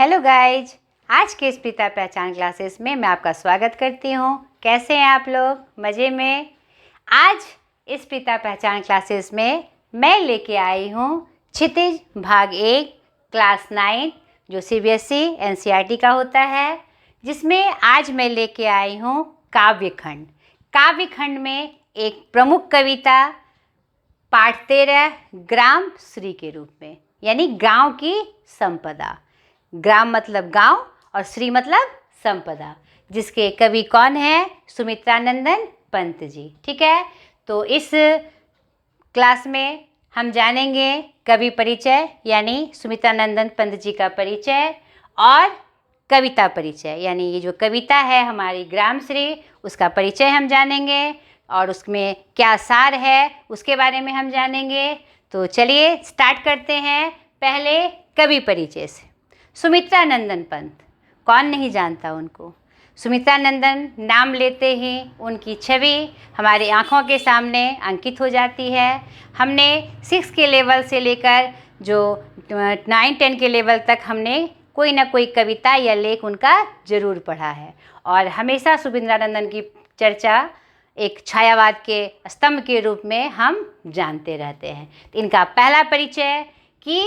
Hello guys, आज के इस पिता पहचान क्लासेस में मैं आपका स्वागत करती हूँ। कैसे हैं आप लोग? मज़े में। आज इस पिता पहचान क्लासेस में मैं लेके आई हूँ क्षितिज भाग 1 क्लास 9 जो सीबीएसई एनसीईआरटी का होता है, जिसमें आज मैं लेके आई हूँ काव्यखंड। काव्यखंड में एक प्रमुख कविता पाठ 13 ग्राम श्री के रूप में, यानी गांव की संपदा। ग्राम मतलब गांव और श्री मतलब संपदा, जिसके कवि कौन है? सुमित्रानंदन पंत जी। ठीक है, तो इस क्लास में हम जानेंगे कवि परिचय यानी सुमित्रानंदन पंत जी का परिचय और कविता परिचय यानी ये जो कविता है हमारी ग्राम श्री, उसका परिचय हम जानेंगे और उसमें क्या सार है उसके बारे में हम जानेंगे। तो चलिए स्टार्ट करते हैं पहले कवि परिचय से। सुमित्रानंदन पंत, कौन नहीं जानता उनको। सुमित्रानंदन नाम लेते ही उनकी छवि हमारी आँखों के सामने अंकित हो जाती है। हमने 6 के लेवल से लेकर जो 9-10 के लेवल तक हमने कोई ना कोई कविता या लेख उनका ज़रूर पढ़ा है और हमेशा सुमित्रानंदन की चर्चा एक छायावाद के स्तंभ के रूप में हम जानते रहते हैं। इनका पहला परिचय कि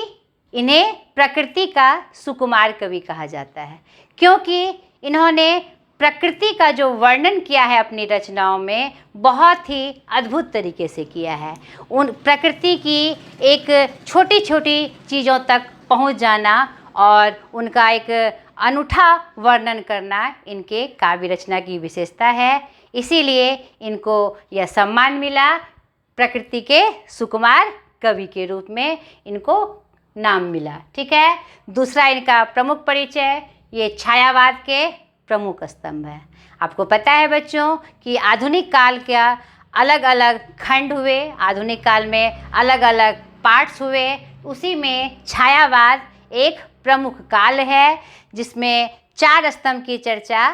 इन्हें प्रकृति का सुकुमार कवि कहा जाता है, क्योंकि इन्होंने प्रकृति का जो वर्णन किया है अपनी रचनाओं में बहुत ही अद्भुत तरीके से किया है। उन प्रकृति की एक छोटी छोटी चीज़ों तक पहुंच जाना और उनका एक अनूठा वर्णन करना इनके काव्य रचना की विशेषता है। इसीलिए इनको यह सम्मान मिला, प्रकृति के सुकुमार कवि के रूप में इनको नाम मिला। ठीक है, दूसरा इनका प्रमुख परिचय ये छायावाद के प्रमुख स्तंभ है। आपको पता है बच्चों कि आधुनिक काल का अलग अलग खंड हुए, आधुनिक काल में अलग अलग पार्ट्स हुए, उसी में छायावाद एक प्रमुख काल है जिसमें 4 स्तंभ की चर्चा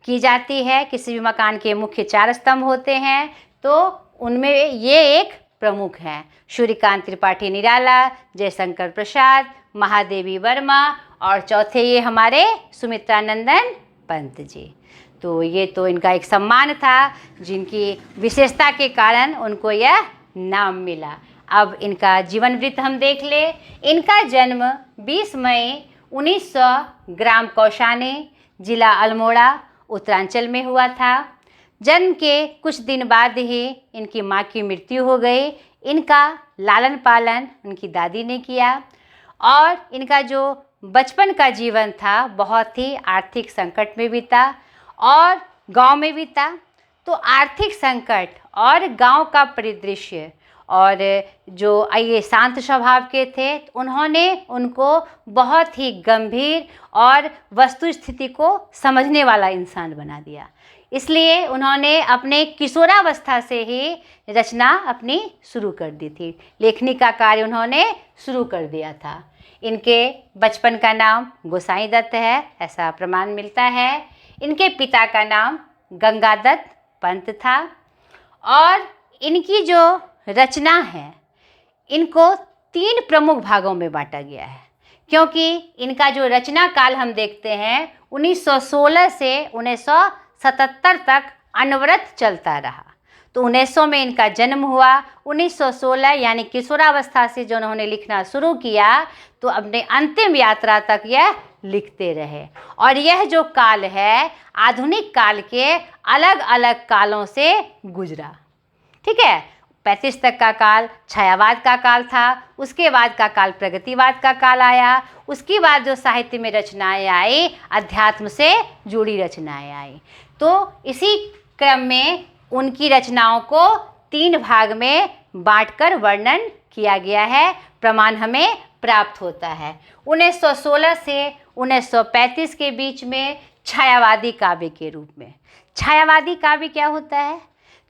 की जाती है। किसी भी मकान के मुख्य 4 स्तंभ होते हैं, तो उनमें ये एक प्रमुख हैं। सूर्यकांत त्रिपाठी निराला, जयशंकर प्रसाद, महादेवी वर्मा और चौथे ये हमारे सुमित्रानंदन पंत जी। तो ये तो इनका एक सम्मान था जिनकी विशेषता के कारण उनको यह नाम मिला। अब इनका जीवन वृत्त हम देख ले। इनका जन्म 20 मई 1900 ग्राम कौशानी, जिला अल्मोड़ा, उत्तरांचल में हुआ था। जन्म के कुछ दिन बाद ही इनकी माँ की मृत्यु हो गई। इनका लालन पालन उनकी दादी ने किया और इनका जो बचपन का जीवन था बहुत ही आर्थिक संकट में बीता और गांव में बीता। तो आर्थिक संकट और गांव का परिदृश्य और जो ये शांत स्वभाव के थे, उन्होंने उनको बहुत ही गंभीर और वस्तु स्थिति को समझने वाला इंसान बना दिया। इसलिए उन्होंने अपने किशोरावस्था से ही रचना अपनी शुरू कर दी थी। लेखनी का कार्य उन्होंने शुरू कर दिया था। इनके बचपन का नाम गोसाई दत्त है, ऐसा प्रमाण मिलता है। इनके पिता का नाम गंगादत्त पंत था और इनकी जो रचना है इनको 3 प्रमुख भागों में बांटा गया है, क्योंकि इनका जो रचना काल हम देखते हैं 1916 से 1977 तक अनवरत चलता रहा। तो 1900 में इनका जन्म हुआ। 1916 यानी किशोरावस्था से जो उन्होंने लिखना शुरू किया तो अपने अंतिम यात्रा तक यह लिखते रहे। और यह जो काल है आधुनिक काल के अलग अलग कालों से गुजरा। ठीक है, 35 तक का काल छायावाद का काल था, उसके बाद का काल प्रगतिवाद का काल आया, उसके बाद जो साहित्य में रचनाएं आई अध्यात्म से जुड़ी रचनाएं आई। तो इसी क्रम में उनकी रचनाओं को 3 भाग में बांटकर वर्णन किया गया है। प्रमाण हमें प्राप्त होता है 1916 से 1935 के बीच में छायावादी काव्य के रूप में। छायावादी काव्य क्या होता है?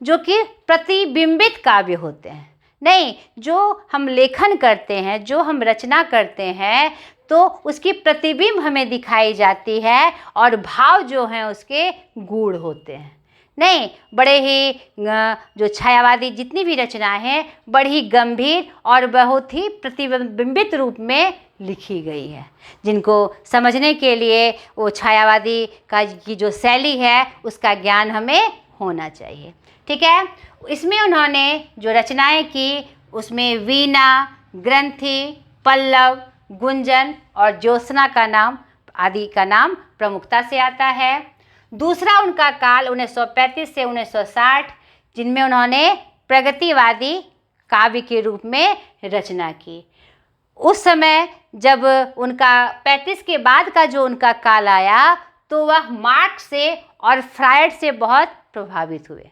जो कि प्रतिबिंबित काव्य होते हैं। नहीं, जो हम लेखन करते हैं, जो हम रचना करते हैं, तो उसकी प्रतिबिंब हमें दिखाई जाती है और भाव जो हैं उसके गूढ़ होते हैं। नहीं, बड़े ही जो छायावादी जितनी भी रचनाएं हैं बड़ी ही गंभीर और बहुत ही प्रतिबिंबित रूप में लिखी गई है, जिनको समझने के लिए वो छायावादी की जो शैली है उसका ज्ञान हमें होना चाहिए। ठीक है, इसमें उन्होंने जो रचनाएं की उसमें वीणा, ग्रंथि, पल्लव, गुंजन और ज्योत्सना का नाम आदि का नाम प्रमुखता से आता है। दूसरा उनका काल 1935 से 1960, जिनमें उन्होंने प्रगतिवादी काव्य के रूप में रचना की। उस समय जब उनका 35 के बाद का जो उनका काल आया तो वह मार्क्स से और फ्रायड से बहुत प्रभावित हुए।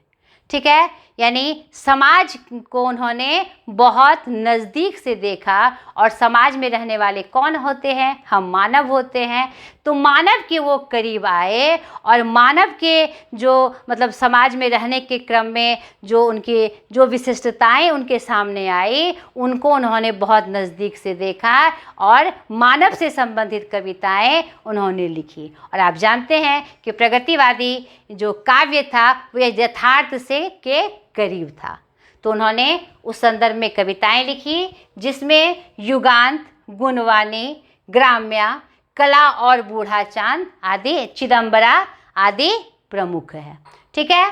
ठीक है, यानी समाज को उन्होंने बहुत नज़दीक से देखा और समाज में रहने वाले कौन होते हैं, हम मानव होते हैं, तो मानव के वो करीब आए और मानव के जो मतलब समाज में रहने के क्रम में जो उनके जो विशिष्टताएं उनके सामने आई उनको उन्होंने बहुत नज़दीक से देखा और मानव से संबंधित कविताएं उन्होंने लिखी। और आप जानते हैं कि प्रगतिवादी जो काव्य था वह यथार्थ से के करीब था, तो उन्होंने उस संदर्भ में कविताएं लिखी जिसमें युगांत, गुणवाणी, ग्राम्या, कला और बूढ़ा चांद आदि, चिदंबरा आदि प्रमुख है। ठीक है,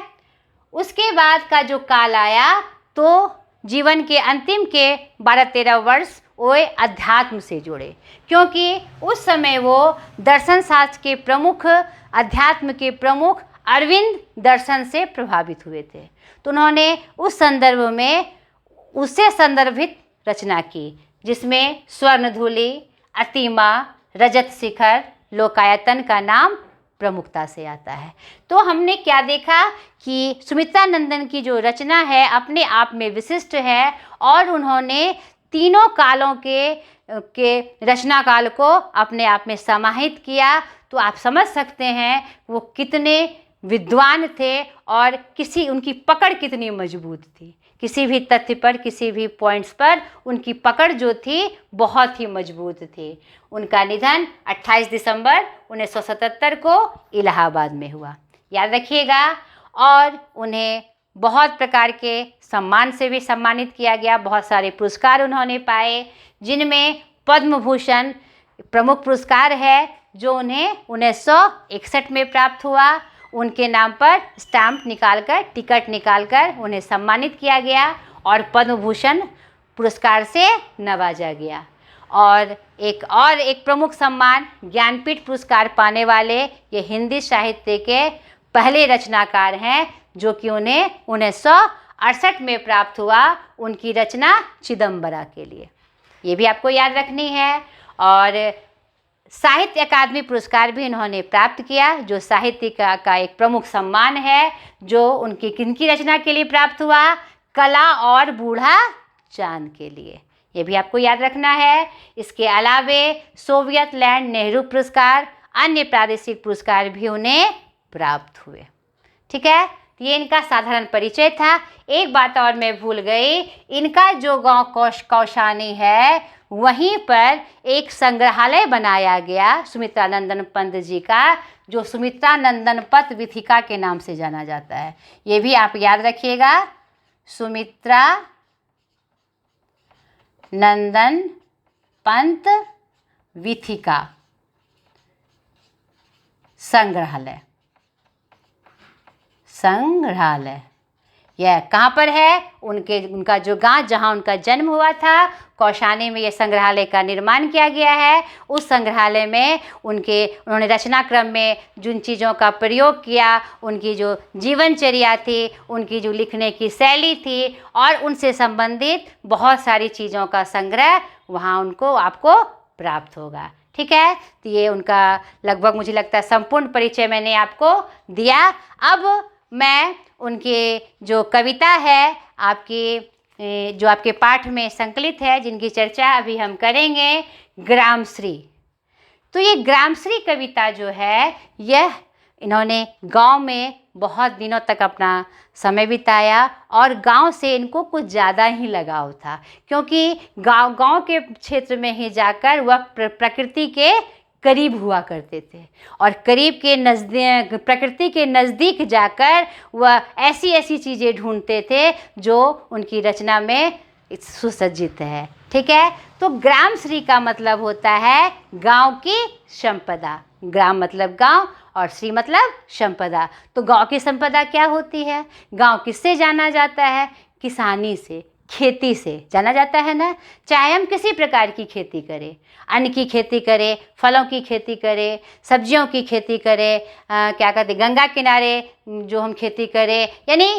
उसके बाद का जो काल आया तो जीवन के अंतिम के 12-13 वर्ष वो अध्यात्म से जुड़े, क्योंकि उस समय वो दर्शन शास्त्र के प्रमुख, अध्यात्म के प्रमुख अरविंद दर्शन से प्रभावित हुए थे। तो उन्होंने उस संदर्भ में उससे संदर्भित रचना की जिसमें स्वर्णधूलि, अतिमा, रजत शिखर, लोकायतन का नाम प्रमुखता से आता है। तो हमने क्या देखा कि सुमित्रा नंदन की जो रचना है अपने आप में विशिष्ट है और उन्होंने तीनों कालों के रचना काल को अपने आप में समाहित किया। तो आप समझ सकते हैं वो कितने विद्वान थे और उनकी पकड़ कितनी मजबूत थी। किसी भी तथ्य पर, किसी भी पॉइंट्स पर उनकी पकड़ जो थी बहुत ही मजबूत थी। उनका निधन 28 दिसंबर 1977 को इलाहाबाद में हुआ, याद रखिएगा। और उन्हें बहुत प्रकार के सम्मान से भी सम्मानित किया गया, बहुत सारे पुरस्कार उन्होंने पाए, जिनमें पद्म भूषण प्रमुख पुरस्कार है जो उन्हें 1961 में प्राप्त हुआ। उनके नाम पर स्टैम्प निकालकर, टिकट निकालकर उन्हें सम्मानित किया गया और पद्म भूषण पुरस्कार से नवाजा गया। और एक प्रमुख सम्मान ज्ञानपीठ पुरस्कार पाने वाले ये हिंदी साहित्य के पहले रचनाकार हैं जो कि उन्हें 1968 में प्राप्त हुआ, उनकी रचना चिदंबरा के लिए। ये भी आपको याद रखनी है। और साहित्य अकादमी पुरस्कार भी इन्होंने प्राप्त किया जो साहित्य का एक प्रमुख सम्मान है, जो उनकी किनकी रचना के लिए प्राप्त हुआ, कला और बूढ़ा चांद के लिए। ये भी आपको याद रखना है। इसके अलावे सोवियत लैंड नेहरू पुरस्कार, अन्य प्रादेशिक पुरस्कार भी उन्हें प्राप्त हुए। ठीक है, ये इनका साधारण परिचय था। एक बात और मैं भूल गई, इनका जो गांव कौशानी है वहीं पर एक संग्रहालय बनाया गया सुमित्रा नंदन पंत जी का, जो सुमित्रा नंदन पत वीथिका के नाम से जाना जाता है। ये भी आप याद रखिएगा, सुमित्रा नंदन पंत वीथिका संग्रहालय। यह कहाँ पर है? उनका जो गांव जहां उनका जन्म हुआ था, कौशानी में यह संग्रहालय का निर्माण किया गया है। उस संग्रहालय में उन्होंने रचना क्रम में जिन चीज़ों का प्रयोग किया, उनकी जो जीवनचर्या थी, उनकी जो लिखने की शैली थी और उनसे संबंधित बहुत सारी चीज़ों का संग्रह वहाँ आपको प्राप्त होगा। ठीक है, तो ये उनका लगभग मुझे लगता है संपूर्ण परिचय मैंने आपको दिया। अब मैं उनके जो कविता है जो आपके पाठ में संकलित है, जिनकी चर्चा अभी हम करेंगे, ग्रामश्री। तो ये ग्रामश्री कविता जो है यह इन्होंने गांव में बहुत दिनों तक अपना समय बिताया और गांव से इनको कुछ ज़्यादा ही लगाव था, क्योंकि गांव के क्षेत्र में ही जाकर वह प्रकृति के करीब हुआ करते थे और प्रकृति के नज़दीक जाकर वह ऐसी चीज़ें ढूंढते थे जो उनकी रचना में सुसज्जित है। ठीक है। तो ग्राम श्री का मतलब होता है गांव की संपदा। ग्राम मतलब गांव और श्री मतलब संपदा। तो गांव की संपदा क्या होती है? गांव किससे जाना जाता है? किसानी से, खेती से जाना जाता है ना। चाहे हम किसी प्रकार की खेती करें, अन्न की खेती करें, फलों की खेती करें, सब्जियों की खेती करें, क्या कहते हैं, गंगा किनारे जो हम खेती करें, यानी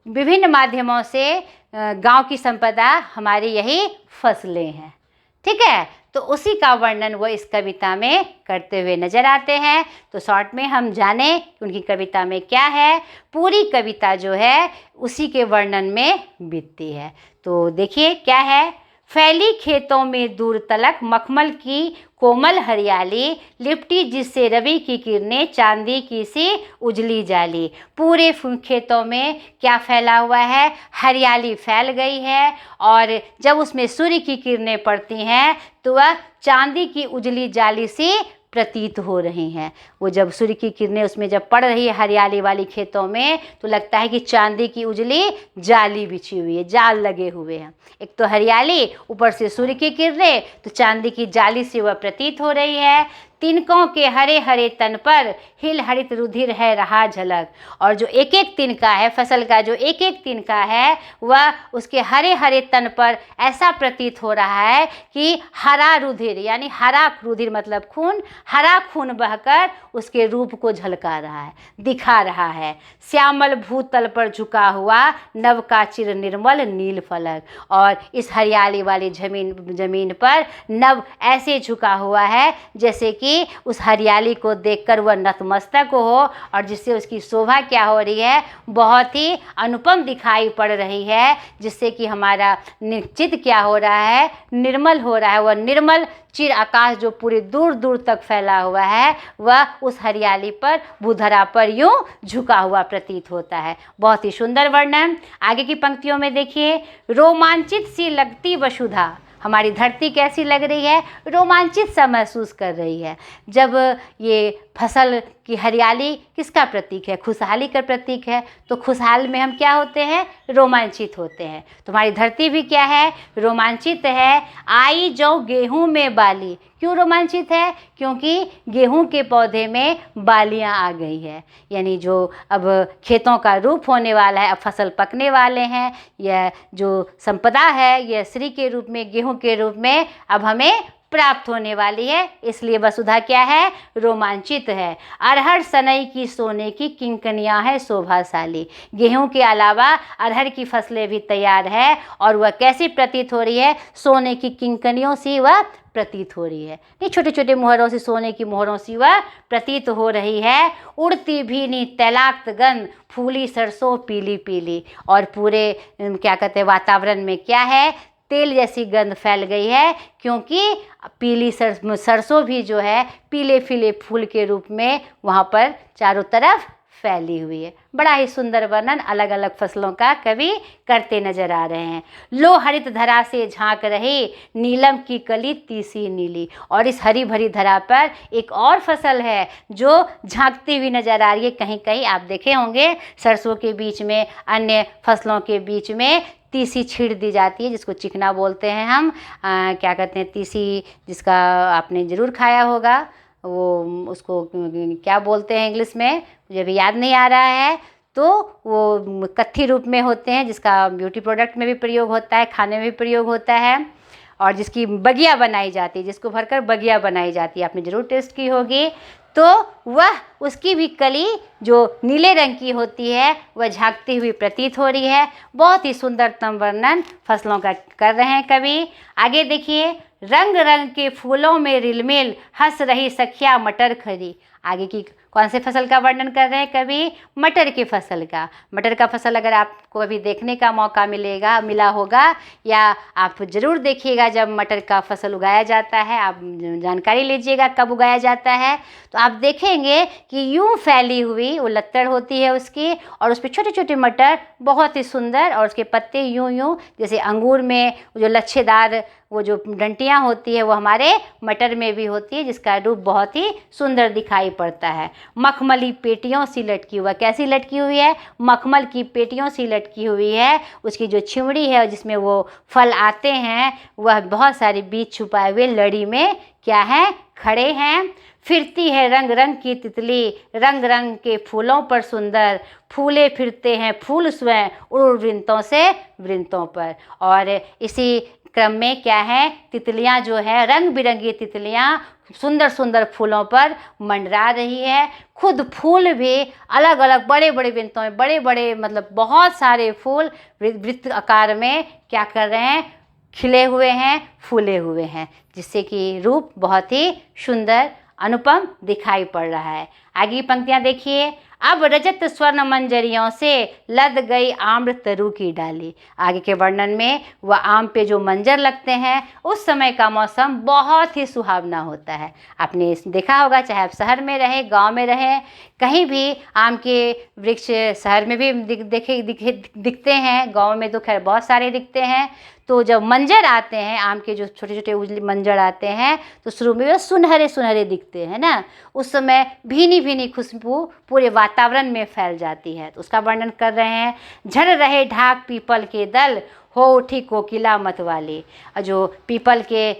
विभिन्न माध्यमों से गांव की संपदा हमारी यही फसलें हैं। ठीक है। तो उसी का वर्णन वो इस कविता में करते हुए नजर आते हैं। तो शॉर्ट में हम जाने कि उनकी कविता में क्या है। पूरी कविता जो है उसी के वर्णन में बीतती है। तो देखिए क्या है। फैली खेतों में दूर तलक मखमल की कोमल हरियाली, लिपटी जिससे रवि की किरणें चांदी की सी उजली जाली। पूरे खेतों में क्या फैला हुआ है? हरियाली फैल गई है, और जब उसमें सूर्य की किरणें पड़ती हैं तो वह चांदी की उजली जाली सी प्रतीत हो रही हैं। वो जब सूर्य की किरणें उसमें जब पड़ रही है हरियाली वाली खेतों में, तो लगता है कि चांदी की उजली जाली बिछी हुई है, जाल लगे हुए हैं। एक तो हरियाली, ऊपर से सूर्य की किरणें, तो चांदी की जाली से वह प्रतीत हो रही है। तिनकों के हरे हरे तन पर हिल हरित रुधिर है रहा झलक। और जो एक एक तिनका है, फसल का जो एक एक तिनका है, वह उसके हरे हरे तन पर ऐसा प्रतीत हो रहा है कि हरा रुधिर, यानी हरा रुधिर मतलब खून, हरा खून बहकर उसके रूप को झलका रहा है, दिखा रहा है। श्यामल भूतल पर झुका हुआ नव का चिर निर्मल नील फलक। और इस हरियाली वाली जमीन पर नव ऐसे झुका हुआ है जैसे कि उस हरियाली को देखकर वह नतमस्तक हो, और जिससे उसकी शोभा क्या हो रही है, बहुत ही अनुपम दिखाई पड़ रही है, जिससे कि हमारा निश्चित क्या हो रहा है, निर्मल हो रहा है। वह निर्मल चिर आकाश जो पूरे दूर दूर तक फैला हुआ है, वह उस हरियाली पर, भूधरा पर यूं झुका हुआ प्रतीत होता है। बहुत ही सुंदर वर्णन। आगे की पंक्तियों में देखिए। रोमांचित सी लगती वसुधा, हमारी धरती कैसी लग रही है? रोमांचित सा महसूस कर रही है। जब ये फसल की हरियाली किसका प्रतीक है? खुशहाली का प्रतीक है। तो खुशहाल में हम क्या होते हैं? रोमांचित होते हैं। तुम्हारी धरती भी क्या है? रोमांचित है। आई जो गेहूं में बाली, क्यों रोमांचित है? क्योंकि गेहूं के पौधे में बालियां आ गई है, यानी जो अब खेतों का रूप होने वाला है, अब फसल पकने वाले हैं। यह जो संपदा है, यह श्री के रूप में, गेहूं के रूप में अब हमें प्राप्त होने वाली है। इसलिए वसुधा क्या है? रोमांचित है। अरहर सनई की सोने की किंकनियां है शोभाशाली। गेहूं के अलावा अरहर की फसलें भी तैयार है, और वह कैसी प्रतीत हो रही है? सोने की किंकनियों से वह प्रतीत हो रही है। नहीं, छोटे छोटे मोहरों से, सोने की मोहरों से वह प्रतीत हो रही है। उड़ती भी नी तैलाक्त गंध, फूली सरसों पीली पीली। और पूरे क्या कहते हैं, वातावरण में क्या है? तेल जैसी गंध फैल गई है, क्योंकि पीली सरसों भी जो है पीले पीले फूल के रूप में वहाँ पर चारों तरफ फैली हुई है। बड़ा ही सुंदर वर्णन अलग अलग फसलों का कवि करते नजर आ रहे हैं। लो हरित धरा से झांक रहे, नीलम की कली तीसी नीली। और इस हरी भरी धरा पर एक और फसल है जो झांकती हुई नजर आ रही है। कहीं कहीं आप देखे होंगे सरसों के बीच में, अन्य फसलों के बीच में तीसी छीड़ दी जाती है, जिसको चिकना बोलते हैं हम। क्या कहते हैं, तीसी, जिसका आपने ज़रूर खाया होगा। वो उसको क्या बोलते हैं इंग्लिश में, मुझे भी याद नहीं आ रहा है। तो वो कत्थी रूप में होते हैं, जिसका ब्यूटी प्रोडक्ट में भी प्रयोग होता है, खाने में भी प्रयोग होता है, और जिसकी बगिया बनाई जाती है, जिसको भरकर बगिया बनाई जाती है, आपने ज़रूर टेस्ट की होगी। तो वह, उसकी भी कली जो नीले रंग की होती है, वह झांकती हुई प्रतीत हो रही है। बहुत ही सुंदरतम वर्णन फसलों का कर रहे हैं कवि। आगे देखिए। रंग रंग के फूलों में रिलमिल हंस रही सखिया मटर खरी। आगे की कौन से फसल का वर्णन कर रहे हैं कवि? मटर की फसल का। मटर का फसल अगर आपको अभी देखने का मौका मिला होगा, या आप ज़रूर देखिएगा जब मटर का फसल उगाया जाता है, आप जानकारी लीजिएगा कब उगाया जाता है, तो आप देखेंगे कि यूं फैली हुई वो लत्तर होती है उसकी, और उस पर छोटे छोटे मटर बहुत ही सुंदर, और उसके पत्ते यूं यूं जैसे अंगूर में जो लच्छेदार वो जो डंटियाँ होती है वो हमारे मटर में भी होती है, जिसका रूप बहुत ही सुंदर दिखाई पड़ता है। मखमली पेटियों सी लटकी हुआ, कैसी लटकी हुई है? मखमल की पेटियों सी लटकी हुई है। उसकी जो छिमड़ी है जिसमें वो फल आते हैं, वह बहुत सारे बीज छुपाए हुए लड़ी में क्या है? खड़े हैं। फिरती है रंग रंग की तितली, रंग रंग के फूलों पर सुंदर, फूले फिरते हैं फूल स्वयं उड़ वृंतों से वृंतों पर। और इसी क्रम में क्या है? तितलियां जो है, रंग बिरंगी तितलियां सुंदर सुंदर फूलों पर मंडरा रही है। खुद फूल भी अलग अलग बड़े बड़े वृंतों में, बड़े बड़े मतलब बहुत सारे फूल वृत्त आकार में क्या कर रहे हैं? खिले हुए हैं, फूले हुए हैं, जिससे कि रूप बहुत ही सुंदर अनुपम दिखाई पड़ रहा है। आगे की पंक्तियां देखिए। अब रजत स्वर्ण मंजरियों से लद गई आम्र तरु की डाली। आगे के वर्णन में वह आम पे जो मंजर लगते हैं, उस समय का मौसम बहुत ही सुहावना होता है। आपने देखा होगा, चाहे आप शहर में रहे, गांव में रहे, कहीं भी आम के वृक्ष शहर में भी दिखते हैं, गांव में तो खैर बहुत सारे दिखते हैं। तो जब मंजर आते हैं, आम के जो छोटे छोटे उजले मंजर आते हैं, तो शुरू में वो सुनहरे सुनहरे दिखते हैं ना। उस समय भीनी भीनी खुशबू पूरे वातावरण में फैल जाती है। तो उसका वर्णन कर रहे हैं। झड़ रहे ढाक पीपल के दल, हो उठी कोकिला मतवाली। जो पीपल के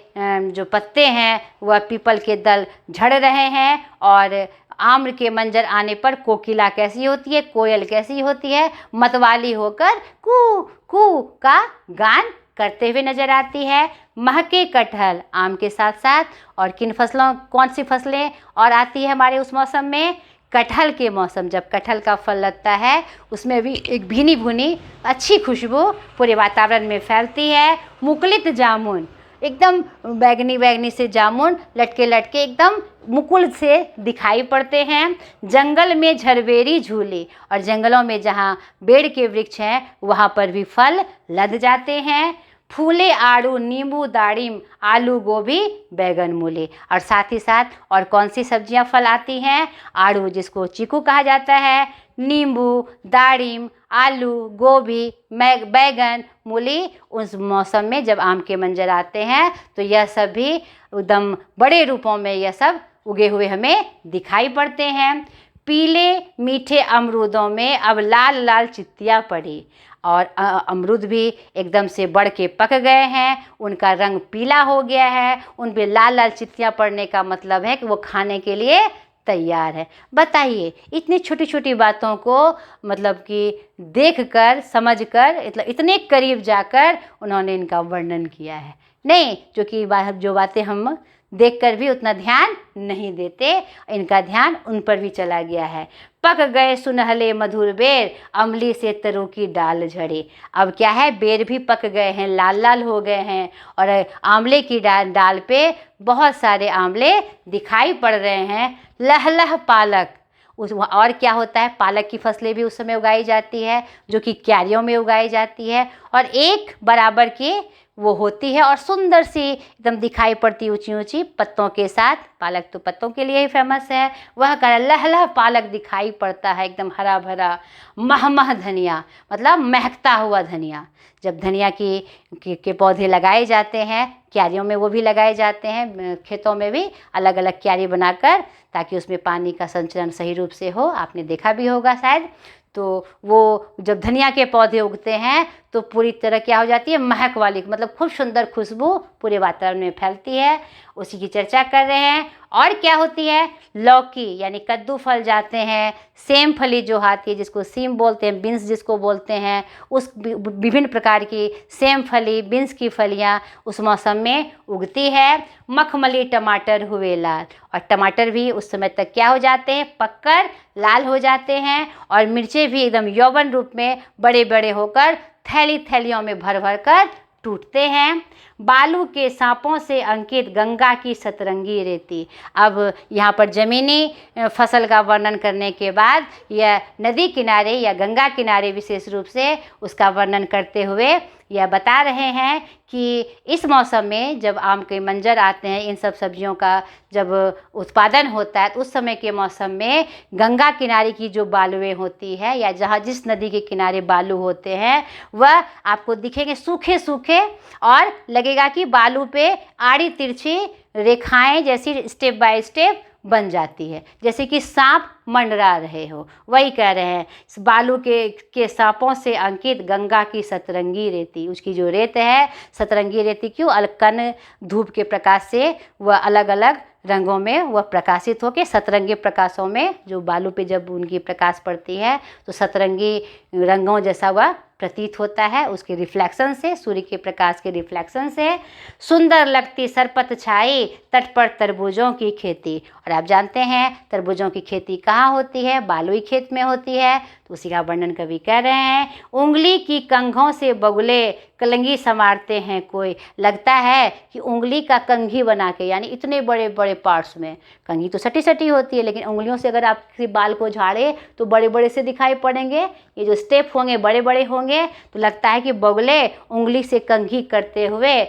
जो पत्ते हैं, वह पीपल के दल झड़ रहे हैं, और आम्र के मंजर आने पर कोकिला कैसी होती है? कोयल कैसी होती है? मतवाली होकर कू कू का गान करते हुए नजर आती है। महके कटहल आम के साथ साथ, और किन फसलों, कौन सी फसलें और आती है हमारे उस मौसम में? कटहल के मौसम, जब कटहल का फल लगता है, उसमें भी एक भीनी भुनी अच्छी खुशबू पूरे वातावरण में फैलती है। मुकुलित जामुन, एकदम बैगनी बैगनी से जामुन लटके लटके एकदम मुकुल से दिखाई पड़ते हैं। जंगल में झरबेरी झूली, और जंगलों में जहाँ बेर के वृक्ष हैं, वहाँ पर भी फल लद जाते हैं। फूले आड़ू नींबू दाड़िम, आलू गोभी बैगन मूली। और साथ ही साथ और कौन सी सब्जियां फल आती हैं? आड़ू जिसको चीकू कहा जाता है, नींबू, दाड़िम, आलू, गोभी, बैगन, मूली। उस मौसम में जब आम के मंजर आते हैं, तो यह सब भी एकदम बड़े रूपों में यह सब उगे हुए हमें दिखाई पड़ते हैं। पीले मीठे अमरूदों में अब लाल लाल चित्तियाँ पड़ी, और अमरूद भी एकदम से बढ़ के पक गए हैं, उनका रंग पीला हो गया है, उन पे लाल लाल चित्तियाँ पड़ने का मतलब है कि वो खाने के लिए तैयार है। बताइए, इतनी छोटी छोटी बातों को मतलब कि देखकर, समझकर, मतलब इतने करीब जाकर उन्होंने इनका वर्णन किया है। नहीं, जो बातें हम देखकर भी उतना ध्यान नहीं देते, इनका ध्यान उन पर भी चला गया है। पक गए सुनहले मधुर बेर, अमली से तरु की डाल झड़ी। अब क्या है? बेर भी पक गए हैं, लाल लाल हो गए हैं, और आंवले की डाल पे बहुत सारे आंवले दिखाई पड़ रहे हैं। लह पालक, और क्या होता है? पालक की फसलें भी उस समय उगाई जाती है, जो कि क्यारियों में उगाई जाती है, और एक बराबर की वो होती है, और सुंदर सी एकदम दिखाई पड़ती ऊंची ऊंची पत्तों के साथ। पालक तो पत्तों के लिए ही फेमस है। वह लह पालक दिखाई पड़ता है, एकदम हरा भरा। महमह धनिया, मतलब महकता हुआ धनिया। जब धनिया के पौधे लगाए जाते हैं, क्यारियों में वो भी लगाए जाते हैं, खेतों में भी अलग अलग क्यारी बनाकर, ताकि उसमें पानी का संचरण सही रूप से हो। आपने देखा भी होगा शायद। तो वो जब धनिया के पौधे उगते हैं, तो पूरी तरह क्या हो जाती है? महक वाली, मतलब खूब सुंदर खुशबू पूरे वातावरण में फैलती है। उसी की चर्चा कर रहे हैं। और क्या होती है? लौकी यानी कद्दू फल जाते हैं। सेम फली जो आती है, जिसको सीम बोलते हैं, बीन्स जिसको बोलते हैं, उस विभिन्न प्रकार की सेम फली, बीन्स की फलियाँ उस मौसम में उगती है। मखमली टमाटर हुए लाल, और टमाटर भी उस समय तक क्या हो जाते हैं? पककर लाल हो जाते हैं। और मिर्चें भी एकदम यौवन रूप में बड़े बड़े होकर थैली थैलियों में भर भर कर टूटते हैं। बालू के सांपों से अंकित गंगा की सतरंगी रेती। अब यहाँ पर ज़मीनी फसल का वर्णन करने के बाद यह नदी किनारे या गंगा किनारे विशेष रूप से उसका वर्णन करते हुए यह बता रहे हैं कि इस मौसम में जब आम के मंजर आते हैं, इन सब सब्जियों का जब उत्पादन होता है, तो उस समय के मौसम में गंगा किनारे की जो बालुएं होती है, या जहाँ जिस नदी के किनारे बालू होते हैं, वह आपको दिखेंगे सूखे सूखे, और लगे लगेगा कि बालू पे आड़ी तिरछी रेखाएं जैसी स्टेप बाय स्टेप बन जाती है, जैसे कि सांप मंडरा रहे हो। वही कह रहे हैं, बालू के सांपों से अंकित गंगा की सतरंगी रेती। उसकी जो रेत है सतरंगी रेती क्यों? अलकन धूप के प्रकाश से वह अलग अलग रंगों में वह प्रकाशित होकर सतरंगी प्रकाशों में, जो बालू पे जब उनकी प्रकाश पड़ती है तो सतरंगी रंगों जैसा वह प्रतीत होता है। उसके रिफ्लेक्शन से, सूर्य के प्रकाश के रिफ्लेक्शन से सुंदर लगती सरपत छाई तट पर तरबूजों की खेती। और आप जानते हैं तरबूजों की खेती कहाँ होती है? बालुई खेत में होती है। तो उसी का वर्णन कवि कर रहे हैं। उंगली की कंघों से बगुले कलंगी संवारते हैं कोई। लगता है कि उंगली का कंघी बना के, यानी इतने बड़े बड़े पार्ट्स में, कंघी तो सटी सटी होती है लेकिन उंगलियों से अगर आप किसी बाल को झाड़े तो बड़े बड़े से दिखाई पड़ेंगे। ये जो स्टेप होंगे बड़े बड़े होंगे, तो लगता है कि बगुले उंगली से कंघी करते हुए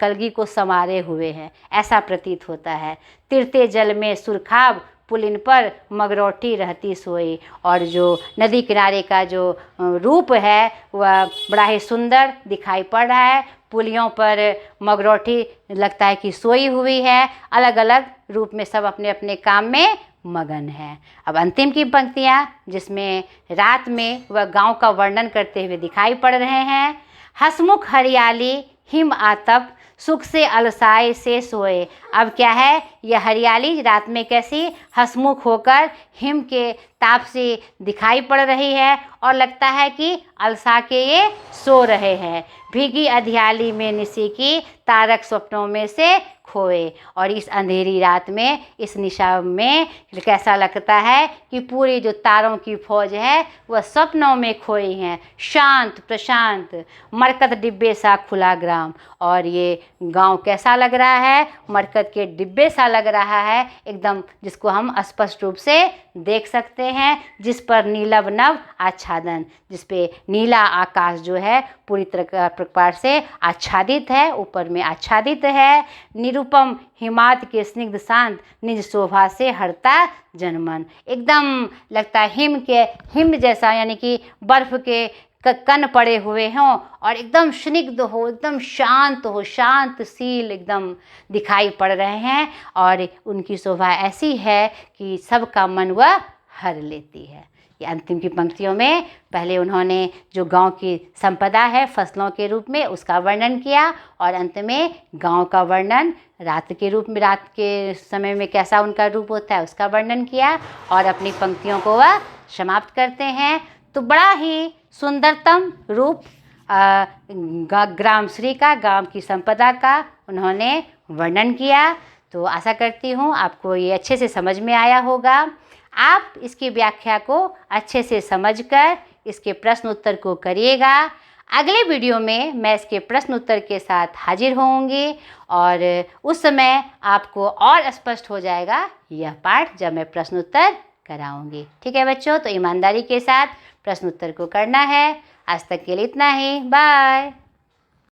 कलगी को संवारे हुए हैं, ऐसा प्रतीत होता है। तिरते जल में सुरखाब पुलिन पर मगरौटी रहती सोई। और जो नदी किनारे का जो रूप है वह बड़ा ही सुंदर दिखाई पड़ रहा है। पुलियों पर मगरौटी लगता है कि सोई हुई है, अलग अलग रूप में सब अपने अपने काम में मगन है। अब अंतिम की पंक्तियाँ, जिसमें रात में वह गांव का वर्णन करते हुए दिखाई पड़ रहे हैं। हसमुख हरियाली हिम आतप सुख से अलसाए से सोए। अब क्या है, यह हरियाली रात में कैसी हसमुख होकर हिम के ताप से दिखाई पड़ रही है और लगता है कि अलसा के ये सो रहे हैं। भीगी अधियाली में निशी की तारक स्वप्नों में से खोए। और इस अंधेरी रात में, इस निशा में कैसा लगता है कि पूरी जो तारों की फौज है वह स्वप्नों में खोई हैं। शांत प्रशांत मरकत डिब्बे सा खुला ग्राम। और ये गांव कैसा लग रहा है? मरकत के डिब्बे सा लग रहा है एकदम, जिसको हम स्पष्ट रूप से देख सकते हैं। जिस पर नीलव नव आच्छादन, जिस पे नीला आकाश जो है पूरी तरह प्रकार से आच्छादित है, ऊपर में आच्छादित है। निरुपम हिमात के स्निग्ध शांत निज शोभा से हरता जनमन। एकदम लगता है हिम जैसा, यानी कि बर्फ के कण पड़े हुए हों और एकदम स्निग्ध हो, एकदम शांत हो, शांतशील एकदम दिखाई पड़ रहे हैं। और उनकी शोभा ऐसी है कि सबका मन वह हर लेती है। ये अंतिम की पंक्तियों में पहले उन्होंने जो गांव की संपदा है फसलों के रूप में उसका वर्णन किया, और अंत में गांव का वर्णन रात के रूप में, रात के समय में कैसा उनका रूप होता है उसका वर्णन किया, और अपनी पंक्तियों को वह समाप्त करते हैं। तो बड़ा ही सुंदरतम रूप ग्रामश्री का, गांव की संपदा का उन्होंने वर्णन किया। तो आशा करती हूँ आपको ये अच्छे से समझ में आया होगा। आप इसकी व्याख्या को अच्छे से समझकर इसके प्रश्न उत्तर को करिएगा। अगले वीडियो में मैं इसके प्रश्न उत्तर के साथ हाजिर होंगी, और उस समय आपको और स्पष्ट हो जाएगा यह पाठ जब मैं प्रश्न उत्तर कराऊंगी। ठीक है बच्चों, तो ईमानदारी के साथ प्रश्न उत्तर को करना है। आज तक के लिए इतना ही। बाय।